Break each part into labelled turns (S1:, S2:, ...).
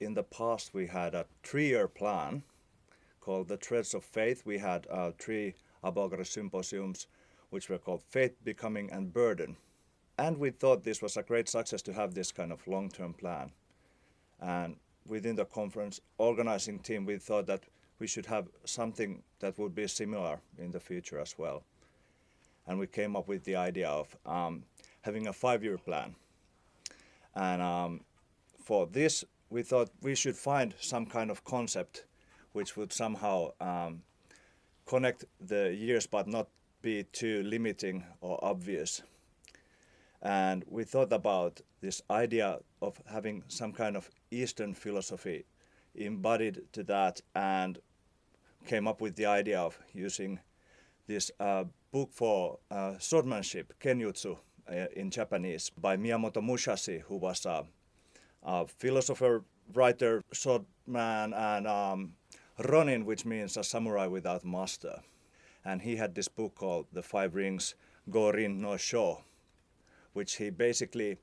S1: in the past we had a 3-year plan called the Threads of Faith. We had 3 Aboagora symposiums, which were called Faith, Becoming, and Burden. And we thought this was a great success to have this kind of long-term plan. And within the conference organizing team, we thought that we should have something that would be similar in the future as well. And we came up with the idea of having a 5-year plan. And for this, we thought we should find some kind of concept which would somehow connect the years but not be too limiting or obvious. And we thought about this idea of having some kind of Eastern philosophy embodied to that, and came up with the idea of using this book for swordmanship, kenjutsu in Japanese, by Miyamoto Musashi, who was a philosopher, writer, swordman, and ronin, which means a samurai without master. And he had this book called The 5 Rings, Go-Rin no Sho, which he basically,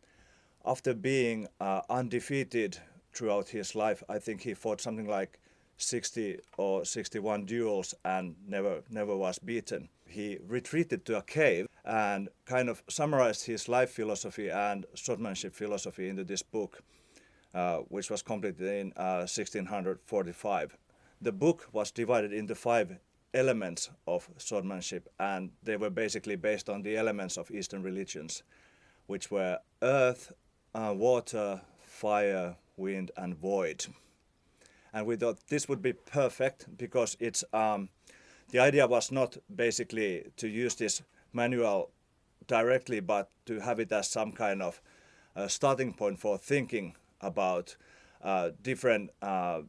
S1: after being undefeated throughout his life, I think he fought something like 60 or 61 duels and never was beaten. He retreated to a cave and kind of summarized his life philosophy and swordmanship philosophy into this book, which was completed in 1645. The book was divided into 5 elements of swordmanship, and they were basically based on the elements of Eastern religions, which were earth, water, fire, wind, and void. And we thought this would be perfect because it's the idea was not basically to use this manual directly, but to have it as some kind of starting point for thinking about different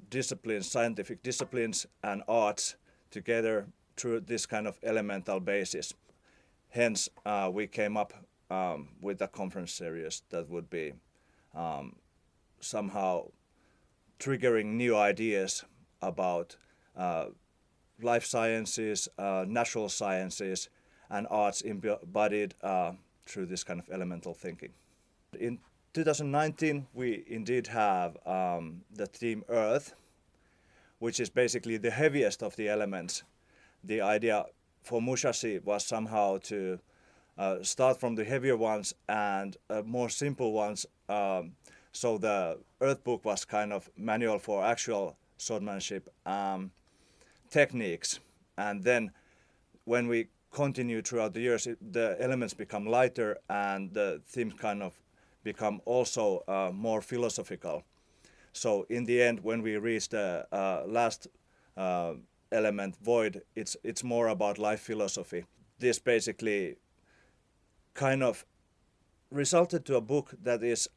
S1: disciplines, scientific disciplines and arts together through this kind of elemental basis. Hence, we came up with a conference series that would be somehow triggering new ideas about life sciences, natural sciences, and arts embodied through this kind of elemental thinking. In 2019, we indeed have the theme Earth, which is basically the heaviest of the elements. The idea for Musashi was somehow to start from the heavier ones and more simple ones. So the Earth book was kind of manual for actual swordmanship techniques. And then when we continue throughout the years, the elements become lighter and the themes kind of become also more philosophical. So in the end, when we reach the last element, void, it's more about life philosophy. This basically kind of resulted to a book that is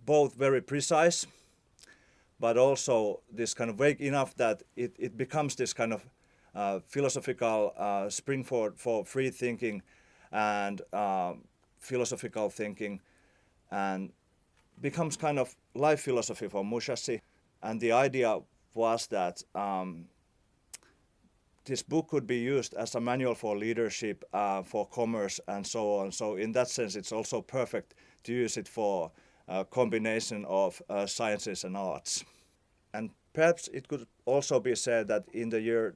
S1: both very precise, but also this kind of vague enough that it becomes this kind of philosophical springboard for free thinking and philosophical thinking, and becomes kind of life philosophy for Musashi. And the idea was that this book could be used as a manual for leadership, for commerce, and so on. So in that sense, it's also perfect to use it for a combination of sciences and arts. And perhaps it could also be said that in the year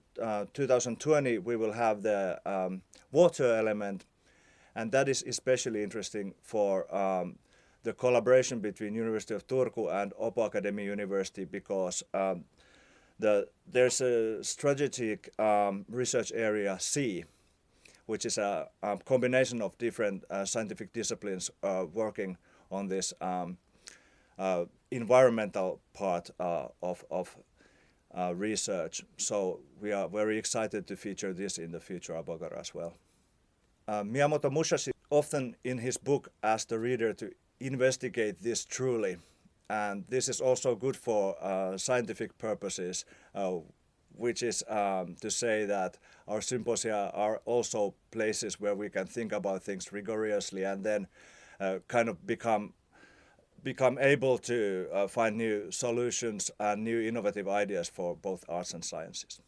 S1: 2020, we will have the water element, and that is especially interesting for the collaboration between University of Turku and Akademi University, because there's a strategic research area C, which is a combination of different scientific disciplines working on this environmental part of research. So we are very excited to feature this in the future Aboagora as well. Miyamoto Musashi often in his book asked the reader to investigate this truly. And this is also good for scientific purposes, which is to say that our symposia are also places where we can think about things rigorously and then kind of become able to find new solutions and new innovative ideas for both arts and sciences.